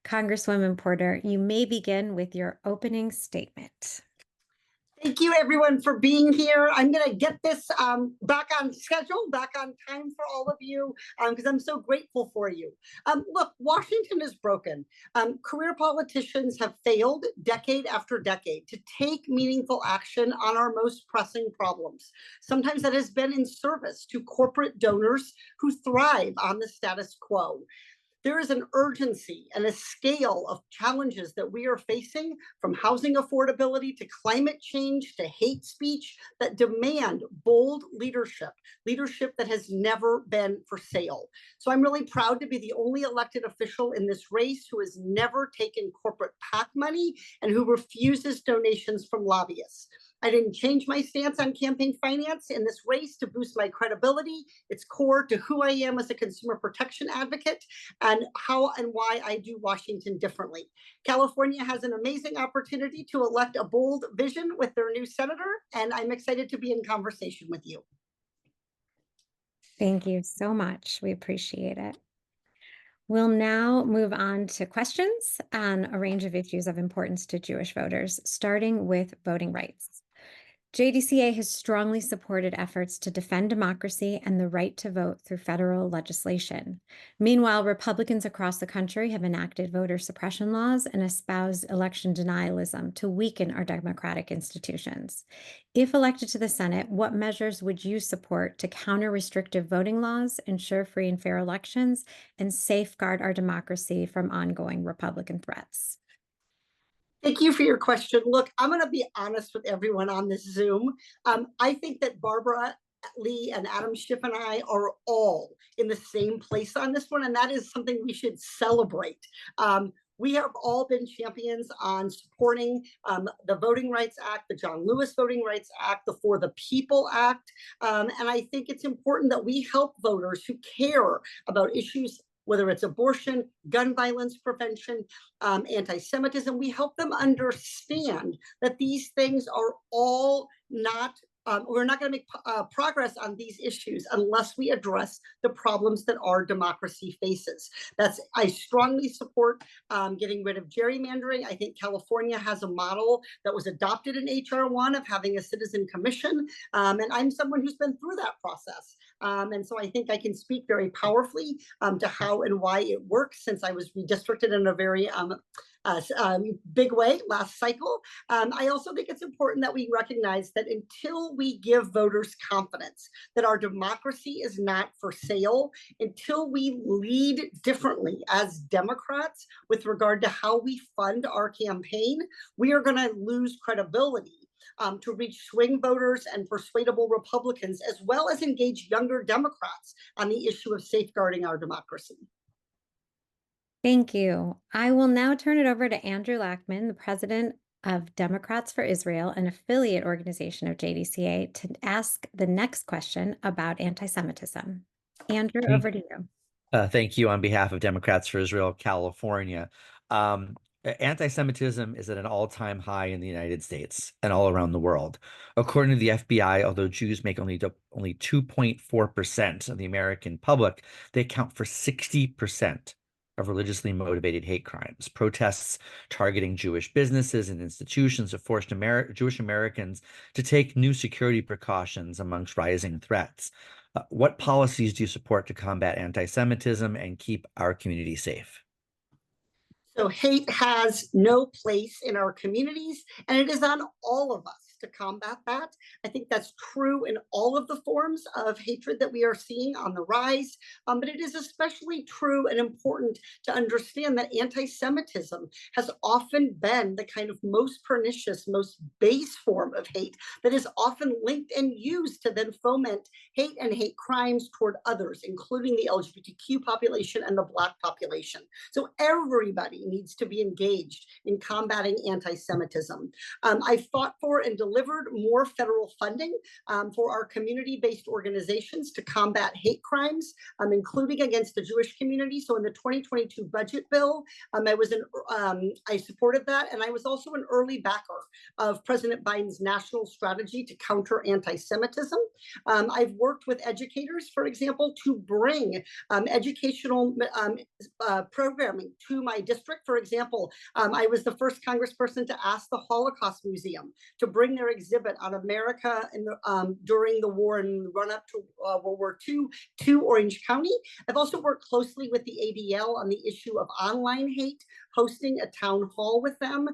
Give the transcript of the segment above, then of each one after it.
Congresswoman Porter, you may begin with your opening statement. Thank you, everyone, for being here. I'm going to get this back on schedule, back on time for all of you, because I'm so grateful for you. Look, Washington is broken. Career politicians have failed decade after decade to take meaningful action on our most pressing problems. Sometimes that has been in service to corporate donors who thrive on the status quo. There is an urgency and a scale of challenges that we are facing, from housing affordability to climate change to hate speech, that demand bold leadership that has never been for sale. So I'm really proud to be the only elected official in this race who has never taken corporate PAC money and who refuses donations from lobbyists. I didn't change my stance on campaign finance in this race to boost my credibility. It's core to who I am as a consumer protection advocate and how and why I do Washington differently. California has an amazing opportunity to elect a bold vision with their new senator, and I'm excited to be in conversation with you. Thank you so much. We appreciate it. We'll now move on to questions on a range of issues of importance to Jewish voters, starting with voting rights. JDCA has strongly supported efforts to defend democracy and the right to vote through federal legislation. Meanwhile, Republicans across the country have enacted voter suppression laws and espoused election denialism to weaken our democratic institutions. If elected to the Senate, what measures would you support to counter restrictive voting laws, ensure free and fair elections, and safeguard our democracy from ongoing Republican threats? Thank you for your question. Look, I'm going to be honest with everyone on this Zoom. I think that Barbara Lee and Adam Schiff and I are all in the same place on this one, and that is something we should celebrate. We have all been champions on supporting the Voting Rights Act, the John Lewis Voting Rights Act, the For the People Act, and I think it's important that we help voters who care about issues, whether it's abortion, gun violence prevention, anti-Semitism. We help them understand that these things are all not, we're not going to make progress on these issues unless we address the problems that our democracy faces. I strongly support getting rid of gerrymandering. I think California has a model that was adopted in HR 1 of having a citizen commission, and I'm someone who's been through that process. And so I think I can speak very powerfully to how and why it works, since I was redistricted in a very big way last cycle. I also think it's important that we recognize that until we give voters confidence that our democracy is not for sale, until we lead differently as Democrats with regard to how we fund our campaign, we are going to lose credibility to reach swing voters and persuadable Republicans, as well as engage younger Democrats on the issue of safeguarding our democracy. Thank you. I will now turn it over to Andrew Lackman, the president of Democrats for Israel, an affiliate organization of JDCA, to ask the next question about anti-Semitism. Andrew, over to you. Thank you on behalf of Democrats for Israel, California. Anti-Semitism is at an all-time high in the United States and all around the world. According to the FBI, although Jews make only 2.4% of the American public, they account for 60% of religiously motivated hate crimes. Protests targeting Jewish businesses and institutions have forced Jewish Americans to take new security precautions amongst rising threats. What policies do you support to combat anti-Semitism and keep our community safe? So hate has no place in our communities, and it is on all of us to combat that. I think that's true in all of the forms of hatred that we are seeing on the rise, but it is especially true and important to understand that anti-Semitism has often been the kind of most pernicious, most base form of hate that is often linked and used to then foment hate and hate crimes toward others, including the LGBTQ population and the Black population. So everybody needs to be engaged in combating anti-Semitism. I fought for and delivered more federal funding for our community-based organizations to combat hate crimes, including against the Jewish community. So in the 2022 budget bill, I supported that, and I was also an early backer of President Biden's national strategy to counter anti-Semitism. I've worked with educators, for example, to bring educational programming to my district. For example, I was the first congressperson to ask the Holocaust Museum to bring their exhibit on America during the war and run up to World War II to Orange County. I've also worked closely with the ADL on the issue of online hate, hosting a town hall with them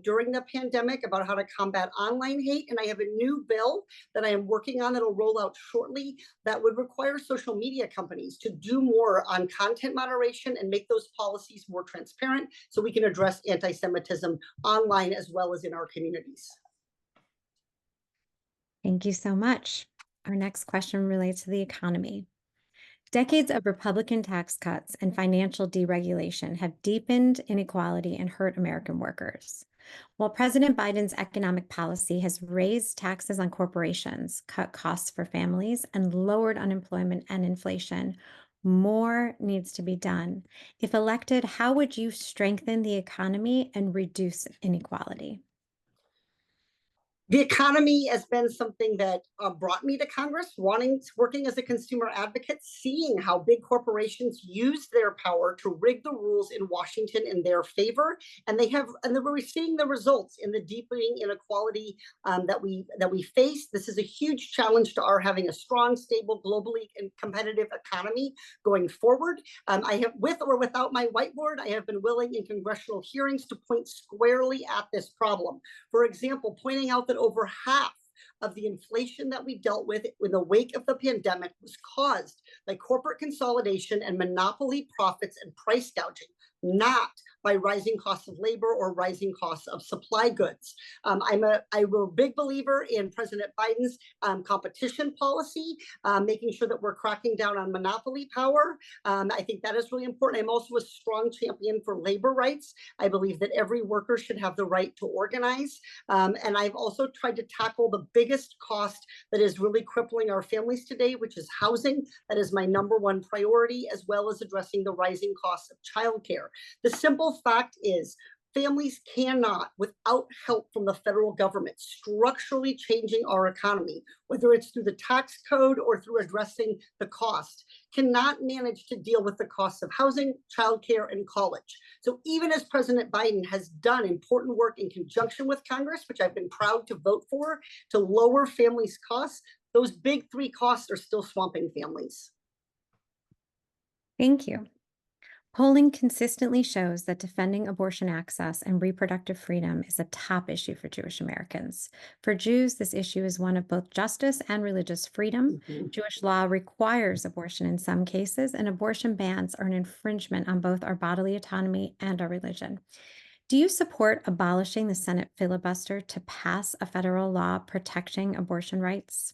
during the pandemic about how to combat online hate. And I have a new bill that I am working on that'll roll out shortly that would require social media companies to do more on content moderation and make those policies more transparent so we can address anti-Semitism online as well as in our communities. Thank you so much. Our next question relates to the economy. Decades of Republican tax cuts and financial deregulation have deepened inequality and hurt American workers. While President Biden's economic policy has raised taxes on corporations, cut costs for families, and lowered unemployment and inflation, more needs to be done. If elected, how would you strengthen the economy and reduce inequality? The economy has been something that brought me to Congress, working as a consumer advocate, seeing how big corporations use their power to rig the rules in Washington in their favor, and we're seeing the results in the deepening inequality that we face. This is a huge challenge to our having a strong, stable, globally and competitive economy going forward. I have, with or without my whiteboard, I have been willing in congressional hearings to point squarely at this problem. For example, pointing out that over half of the inflation that we dealt with in the wake of the pandemic was caused by corporate consolidation and monopoly profits and price gouging, not by rising costs of labor or rising costs of supply goods. I'm a big believer in President Biden's competition policy, making sure that we're cracking down on monopoly power. I think that is really important. I'm also a strong champion for labor rights. I believe that every worker should have the right to organize. And I've also tried to tackle the biggest cost that is really crippling our families today, which is housing. That is my #1 priority, as well as addressing the rising costs of childcare. The simple fact is, families cannot, without help from the federal government, structurally changing our economy, whether it's through the tax code or through addressing the cost, cannot manage to deal with the costs of housing, childcare, and college. So even as President Biden has done important work in conjunction with Congress, which I've been proud to vote for, to lower families' costs, those big three costs are still swamping families. Thank you. Polling consistently shows that defending abortion access and reproductive freedom is a top issue for Jewish Americans. For Jews, this issue is one of both justice and religious freedom. Jewish law requires abortion in some cases, and abortion bans are an infringement on both our bodily autonomy and our religion. Do you support abolishing the Senate filibuster to pass a federal law protecting abortion rights?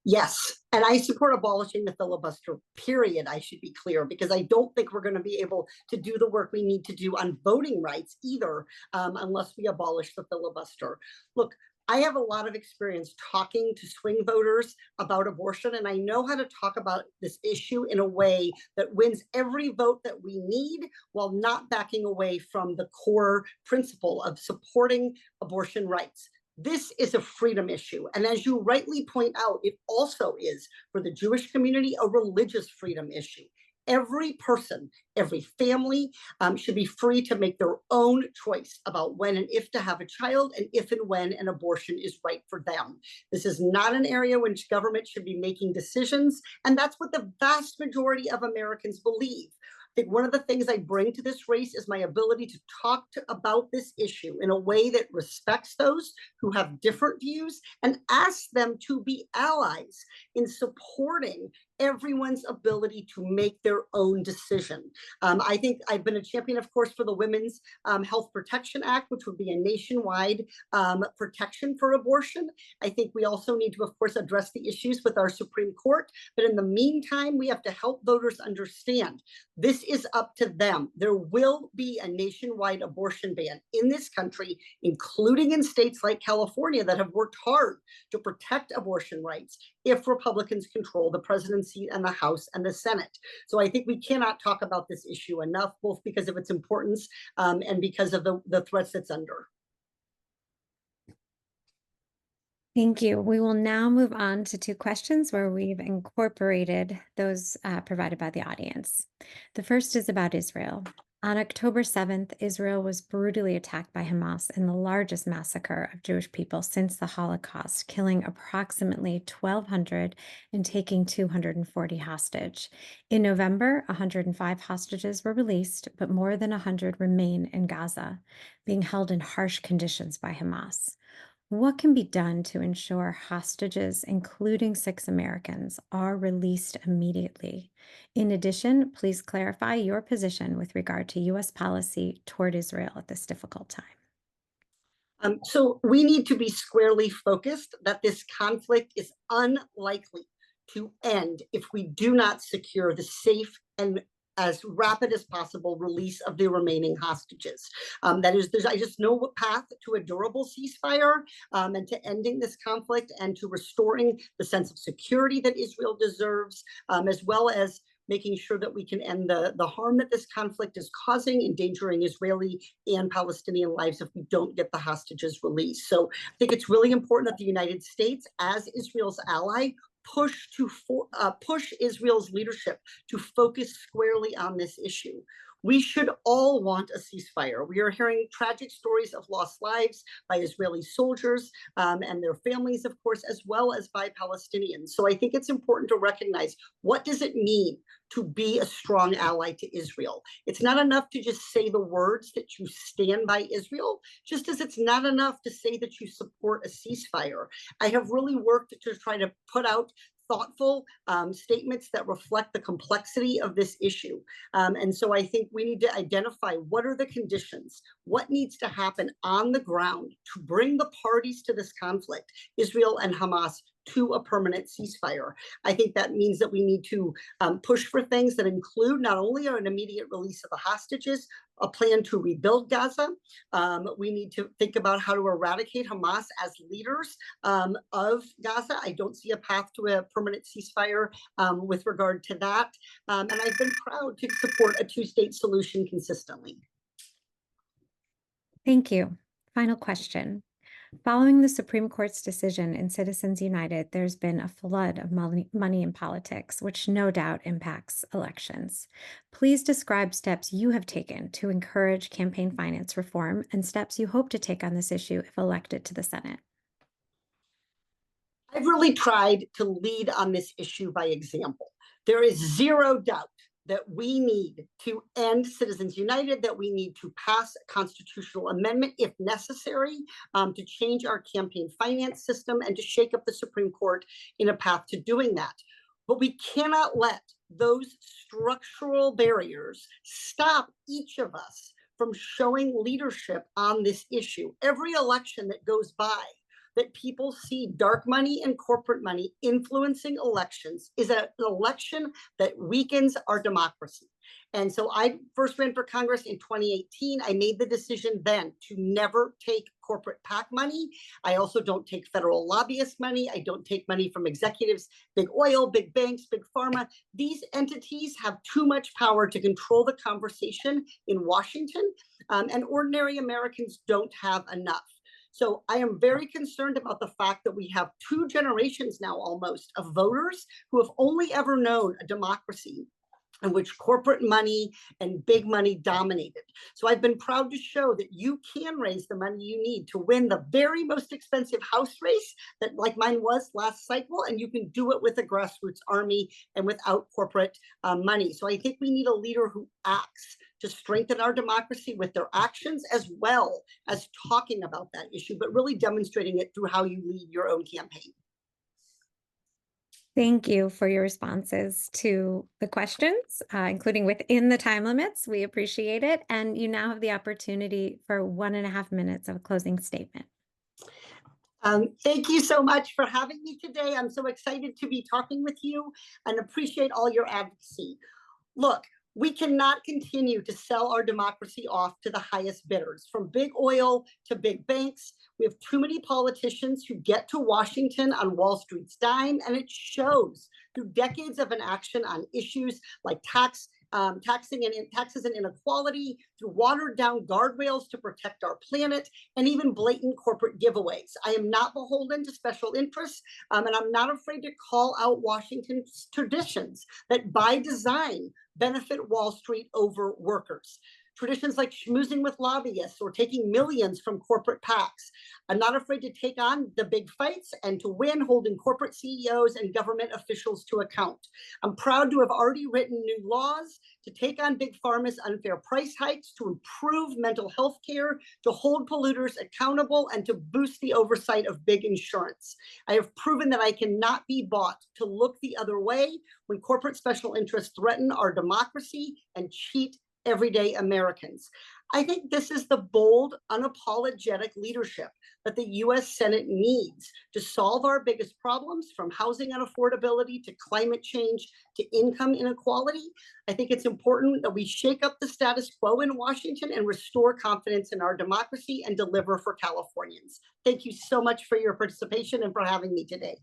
Yes, and I support abolishing the filibuster, period, I should be clear, because I don't think we're going to be able to do the work we need to do on voting rights either, unless we abolish the filibuster. Look, I have a lot of experience talking to swing voters about abortion, and I know how to talk about this issue in a way that wins every vote that we need while not backing away from the core principle of supporting abortion rights. This is a freedom issue. And as you rightly point out, it also is, for the Jewish community, a religious freedom issue. Every person, every family should be free to make their own choice about when and if to have a child, and if and when an abortion is right for them. This is not an area in which government should be making decisions, and that's what the vast majority of Americans believe. I think one of the things I bring to this race is my ability to talk about this issue in a way that respects those who have different views and ask them to be allies in supporting everyone's ability to make their own decision. I think I've been a champion, of course, for the Women's Health Protection Act, which would be a nationwide protection for abortion. I think we also need to, of course, address the issues with our Supreme Court. But in the meantime, we have to help voters understand this is up to them. There will be a nationwide abortion ban in this country, including in states like California that have worked hard to protect abortion rights, if Republicans control the presidency and the House and the Senate. So I think we cannot talk about this issue enough, both because of its importance and because of the threats it's under. Thank you. We will now move on to two questions where we've incorporated those provided by the audience. The first is about Israel. On October 7th, Israel was brutally attacked by Hamas in the largest massacre of Jewish people since the Holocaust, killing approximately 1,200 and taking 240 hostage. In November, 105 hostages were released, but more than 100 remain in Gaza, being held in harsh conditions by Hamas. What can be done to ensure hostages, including 6 Americans, are released immediately? In addition, please clarify your position with regard to U.S. policy toward Israel at this difficult time. So we need to be squarely focused that this conflict is unlikely to end if we do not secure the safe and as rapid as possible release of the remaining hostages. I just know a path to a durable ceasefire and to ending this conflict and to restoring the sense of security that Israel deserves, as well as making sure that we can end the harm that this conflict is causing, endangering Israeli and Palestinian lives if we don't get the hostages released. So I think it's really important that the United States, as Israel's ally, push Israel's leadership to focus squarely on this issue. We should all want a ceasefire. We are hearing tragic stories of lost lives by Israeli soldiers and their families, of course, as well as by Palestinians. So I think it's important to recognize, what does it mean to be a strong ally to Israel? It's not enough to just say the words that you stand by Israel, just as it's not enough to say that you support a ceasefire. I have really worked to try to put out thoughtful statements that reflect the complexity of this issue. And so I think we need to identify what are the conditions, what needs to happen on the ground to bring the parties to this conflict, Israel and Hamas, to a permanent ceasefire. I think that means that we need to push for things that include not only an immediate release of the hostages, a plan to rebuild Gaza. We need to think about how to eradicate Hamas as leaders of Gaza. I don't see a path to a permanent ceasefire with regard to that. And I've been proud to support a 2-state solution consistently. Thank you. Final question. Following the Supreme Court's decision in Citizens United, there's been a flood of money in politics, which no doubt impacts elections. Please describe steps you have taken to encourage campaign finance reform and steps you hope to take on this issue if elected to the Senate. I've really tried to lead on this issue by example. There is zero doubt that we need to end Citizens United, that we need to pass a constitutional amendment if necessary to change our campaign finance system and to shake up the Supreme Court in a path to doing that. But we cannot let those structural barriers stop each of us from showing leadership on this issue. Every election that goes by that people see dark money and corporate money influencing elections is an election that weakens our democracy. And so I first ran for Congress in 2018. I made the decision then to never take corporate PAC money. I also don't take federal lobbyist money. I don't take money from executives, big oil, big banks, big pharma. These entities have too much power to control the conversation in Washington, and ordinary Americans don't have enough. So I am very concerned about the fact that we have 2 generations now almost of voters who have only ever known a democracy in which corporate money and big money dominated. So I've been proud to show that you can raise the money you need to win the very most expensive House race that, like mine was last cycle, and you can do it with a grassroots army and without corporate money. So I think we need a leader who acts to strengthen our democracy with their actions, as well as talking about that issue, but really demonstrating it through how you lead your own campaign. Thank you for your responses to the questions, including within the time limits. We appreciate it. And you now have the opportunity for 1.5 minutes of a closing statement. Thank you so much for having me today. I'm so excited to be talking with you and appreciate all your advocacy. Look, we cannot continue to sell our democracy off to the highest bidders, from big oil to big banks. We have too many politicians who get to Washington on Wall Street's dime, and it shows through decades of inaction on issues like taxes and inequality, through watered down guardrails to protect our planet, and even blatant corporate giveaways. I am not beholden to special interests, and I'm not afraid to call out Washington's traditions that by design benefit Wall Street over workers. Traditions like schmoozing with lobbyists or taking millions from corporate PACs. I'm not afraid to take on the big fights and to win, holding corporate CEOs and government officials to account. I'm proud to have already written new laws to take on big pharma's unfair price hikes, to improve mental health care, to hold polluters accountable, and to boost the oversight of big insurance. I have proven that I cannot be bought to look the other way when corporate special interests threaten our democracy and cheat everyday Americans. I think this is the bold, unapologetic leadership that the US Senate needs to solve our biggest problems, from housing unaffordability to climate change to income inequality. I think it's important that we shake up the status quo in Washington and restore confidence in our democracy and deliver for Californians. Thank you so much for your participation and for having me today.